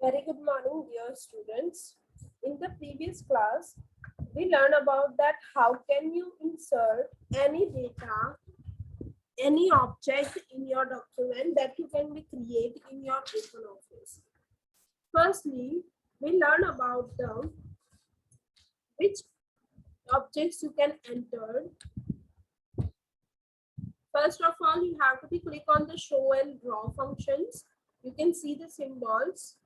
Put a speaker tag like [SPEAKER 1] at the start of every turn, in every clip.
[SPEAKER 1] Very good morning, dear students. In the previous class, we learned about that how can you insert any data, any object in your document that you can be create in your OpenOffice. Firstly, we learn about the which objects you can enter. First of all, you have to be click on the show and draw functions. You can see the symbols.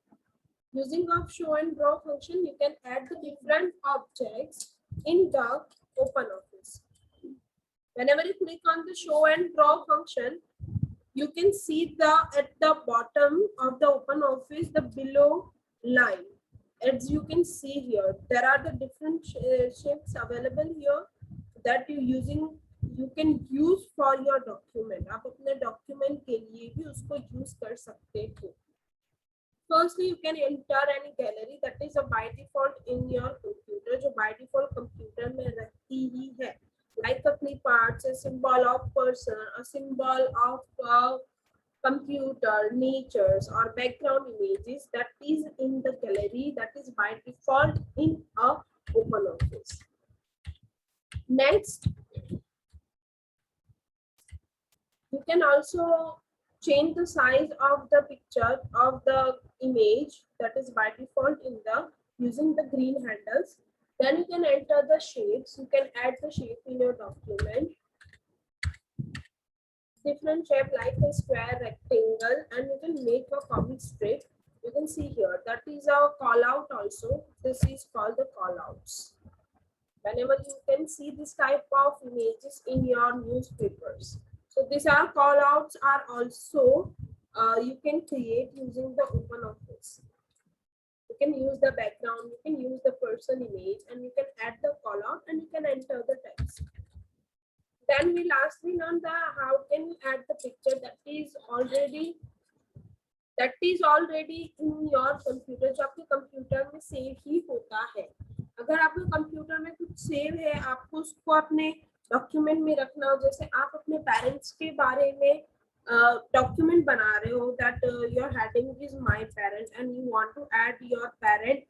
[SPEAKER 1] Using of show and draw function, you can add the different objects in the OpenOffice. Whenever you click on the show and draw function, you can see at the bottom of the OpenOffice the below line. As you can see here, there are the different shapes available here that you can use for your document. आप अपने document के लिए भी उसको use कर सकते हो. Firstly, you can enter any gallery that is a by default in your computer, जो by default computer में रहती ही है. Like a clip arts, a symbol of person, a symbol of computer, natures or background images that is in the gallery that is by default in a OpenOffice. Next, you can also change the size of the picture of the image that is by default in the using the green handles. Then you can enter the shapes. You can add the shape in your document. Different shape like a square, rectangle, and you can make a comic strip. You can see here that is a call out also. This is called the call outs. Whenever you can see this type of images in your newspapers. So these are call outs are also you can create using the OpenOffice. You can use the background, you can use the person image, and you can add the call out and you can enter the text. Then we lastly learned the how can you add the picture that is already in your computer. जो आपके computer में save ही होता है. अगर आपके computer में कुछ save है, आपको उसको अपने डॉक्यूमेंट में रखना हो. जैसे आप अपने पेरेंट्स के बारे में डॉक्यूमेंट बना रहे हो that your heading is my parent and you want to add your parent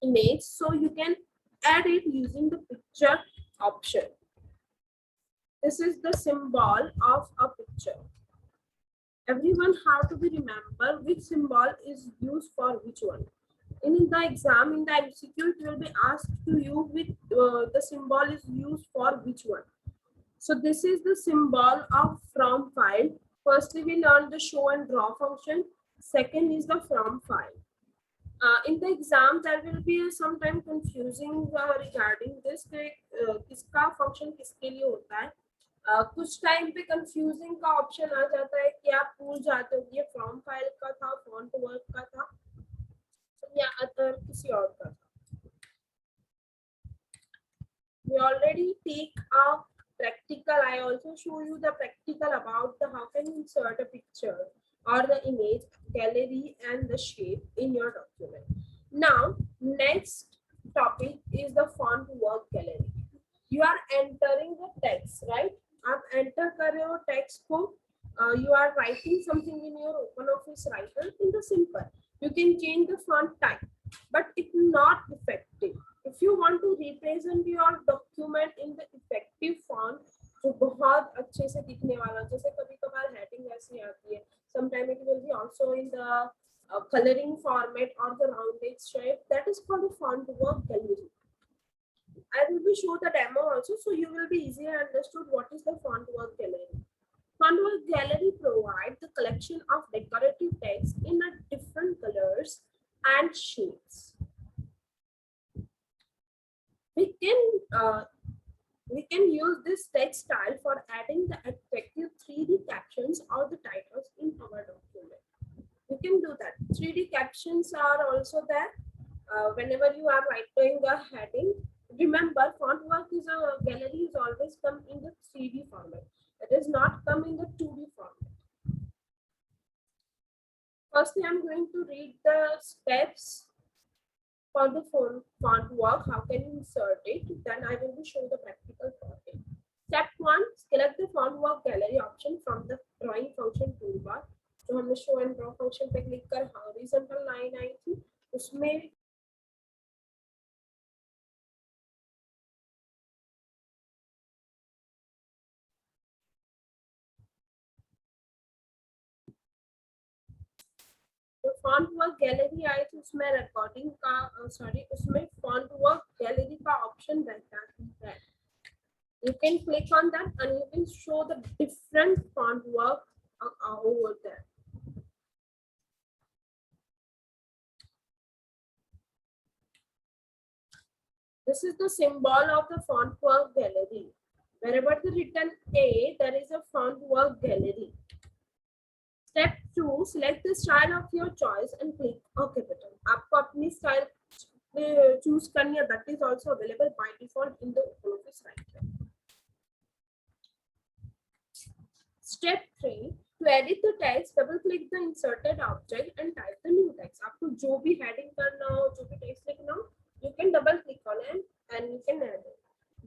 [SPEAKER 1] image, so you can add it using the picture option. This is the symbol of a picture. Everyone have to be remember which symbol is used for which one. In the exam, in the MCQ, it will be asked to you with the symbol is used for which one. So this is the symbol of from file. Firstly, we learned the show and draw function. Second is the from file. In the exam, there will be sometime confusing regarding this. किसका function किसके लिए होता है? कुछ time पे confusing का option आ जाता है कि आप भूल जाते हो ये फ्रॉम फाइल का था, फॉन्ट वर्क का था या अदर किसी और का था. We already take a practical. I also show you the practical about the how can you insert a picture or the image, gallery and the shape in your document. Now, next topic is the font work gallery. You are entering the text, right? आप enter कर रहे हो text को. You are writing something in your OpenOffice writer in the simple. You can change the font type, but it's not effective. If you want to represent your document in the effective font, जो बहुत अच्छे से दिखने वाला, जैसे कभी कभार heading ऐसी आती है. Sometime it will be also in the coloring format or the rounded shape. That is called the font work gallery. I will be show the demo also, so you will be easier understood what is the font work gallery. Font work gallery provides the collection of decorative text in a different colors and shapes. We can use this text style for adding the attractive 3D captions or the titles in our document. You can do that. 3D captions are also there whenever you are writing a heading. Remember, font work is a gallery is always come in the 3D format. It does not come in the 2D format. Firstly, I'm going to read the steps for the font work. How can you insert it? Then I will be show the practical for it. Step 1, select the font work gallery option from the drawing function toolbar. जो हमने show and draw function पे click कर horizontal line आई थी उसमें तो font work gallery आई थी उसमें recording का सॉरी उसमें फॉन्ट वर्क गैलरी का ऑप्शन रहता है. You can click on that and you can show the different font work over there. This is the symbol of the font work gallery. Wherever the written A, there is a font work gallery. Step 2, select the style of your choice and click OK button. आपको अपनी style choose करनी है. That is also available by default in the OpenOffice Writer. Step 3, to edit the text, double click the inserted object and type the new text. आपको जो भी heading करना हो, जो भी text लिखना हो, you can double click on it and you can add it.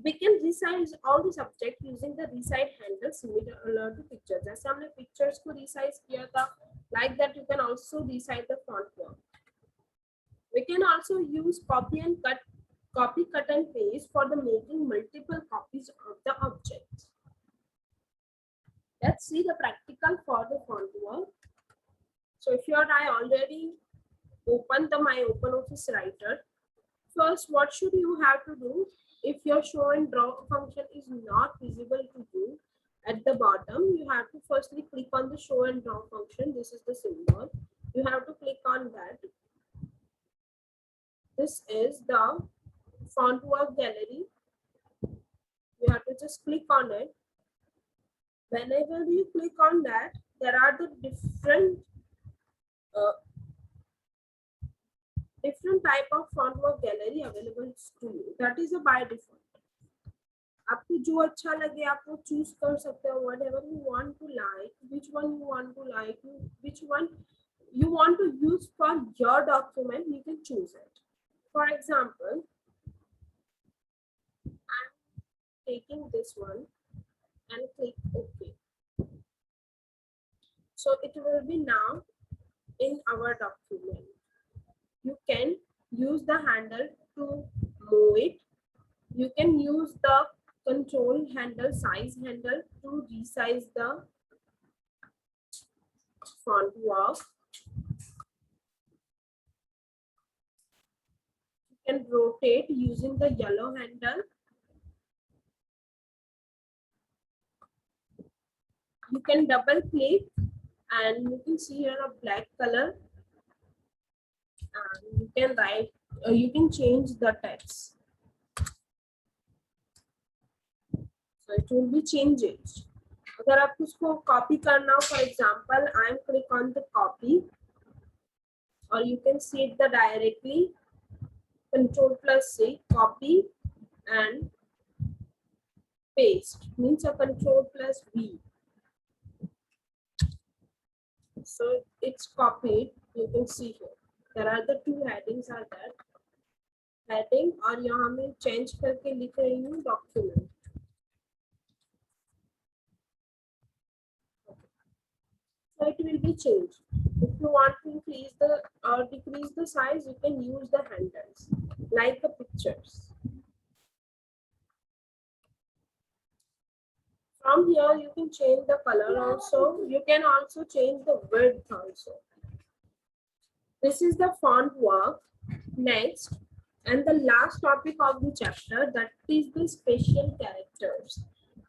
[SPEAKER 1] We can resize all the subject using the resize handle similar to pictures. जैसे हमने pictures को resize किया था, like that you can also resize the font work. We can also use copy, cut and paste for the making multiple copies of the object. Let's see the practical for the font work. So if you or I already opened my OpenOffice Writer, first what should you have to do? If your show and draw function is not visible to you at the bottom, you have to firstly click on the show and draw function. This is the symbol. You have to click on that. This is the font work gallery. You have to just click on it. Whenever you click on that, there are the different type of font work gallery available to you. That is a by default. आपको जो अच्छा लगे आप वो choose कर सकते हो. Whatever you want to like, which one you want to like, which one you want to use for your document, you can choose it. For example, I'm taking this one and click OK. So it will be now in our document. You can use the handle to move it. You can use the control handle, size handle to resize the font work. You can rotate using the yellow handle. You can double click and you can see here a black color. And you can write, you can change the text. So it will be changed. अगर आप उसको copy करना हो, for example, I am click on the copy, or you can see it the directly. Control plus C, copy and paste means a control plus V. So it's copied. You can see here. There are the two headings are there. Heading और यहाँ मैं change करके लिख रही हूँ document. So it will be changed. If you want to increase the or decrease the size, you can use the handles like the pictures. From here, you can change the color also. You can also change the width also. This is the font work. Next, and the last topic of the chapter, that is the special characters.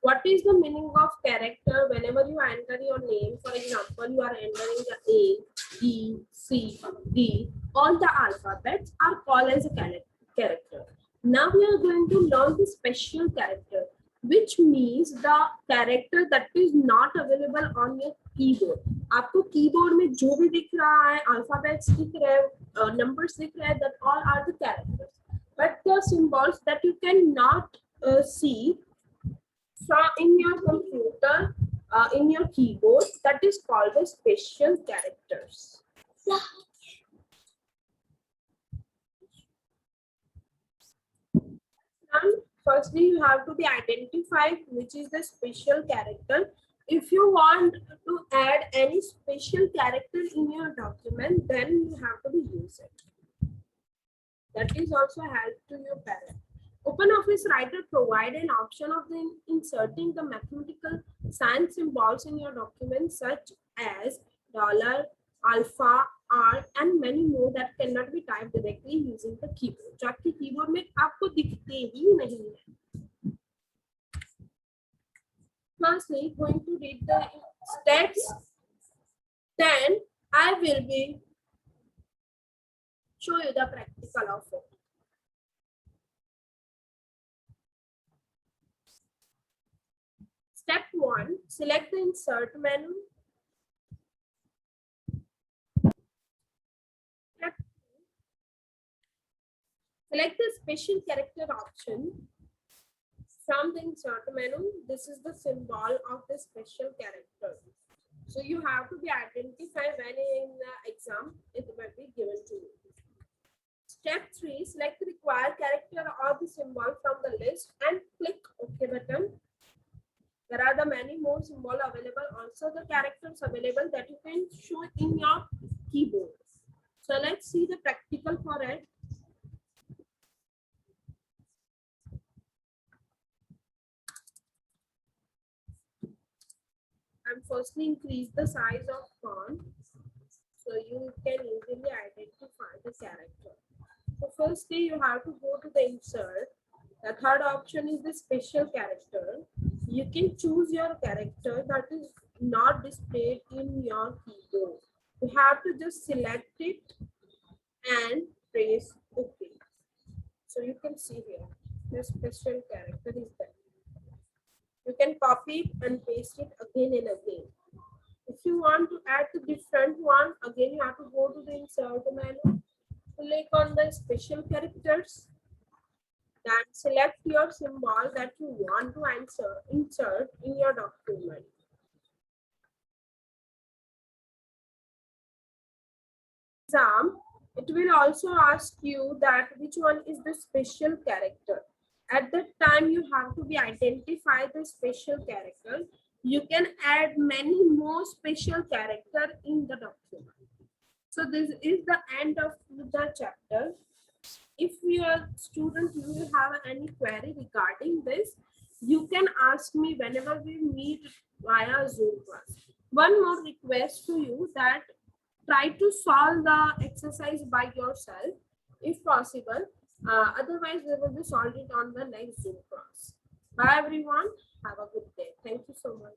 [SPEAKER 1] What is the meaning of character? Whenever you enter your name, for example, you are entering the A, B, C, D, all the alphabets are called as a character. Now we are going to learn the special character, which means the character that is not available on your keyboard. आपको keyboard में जो भी दिख रहा है, alphabets दिख रहे हैं, numbers दिख रहे हैं, that all are the characters. But the symbols that you cannot see from in your computer, in your keyboard, that is called the special characters. And firstly, you have to be identified which is the special character If you want to add any special character in your document, then you have to use it. That is also help to your parent. OpenOffice Writer provide an option of inserting the mathematical sign symbols in your document, such as dollar, alpha, R, and many more that cannot be typed directly using the keyboard. जो आपके keyboard में आपको दिखते ही नहीं है. Firstly, going to read the steps. Then I will be show you the practical of it. Step 1, select the insert menu. Step 2, select the special character option. From the insert menu, this is the symbol of the special character. So you have to be identified when in the exam it will be given to you. Step 3, select the required character or the symbol from the list and click OK button. There are the many more symbols available, also the characters available that you can show in your keyboard. So let's see the practical for it. And firstly increase the size of font so you can easily identify the character. So firstly you have to go to the insert. The third option is the special character. You can choose your character that is not displayed in your keyboard. You have to just select it and press OK. So you can see here the special character is there. You can copy it and paste it again and again. If you want to add the different one, again you have to go to the insert menu, click on the special characters, then select your symbol that you want to insert in your document. Exam, it will also ask you that which one is the special character. At that time you have to be identify the special character. You can add many more special character in the document. So this is the end of the chapter. If you are student, you will have any query regarding this, you can ask me whenever we meet via Zoom class. One more request to you that try to solve the exercise by yourself if possible. Otherwise, we will be solving it on the next Zoom class. Bye everyone. Have a good day. Thank you so much.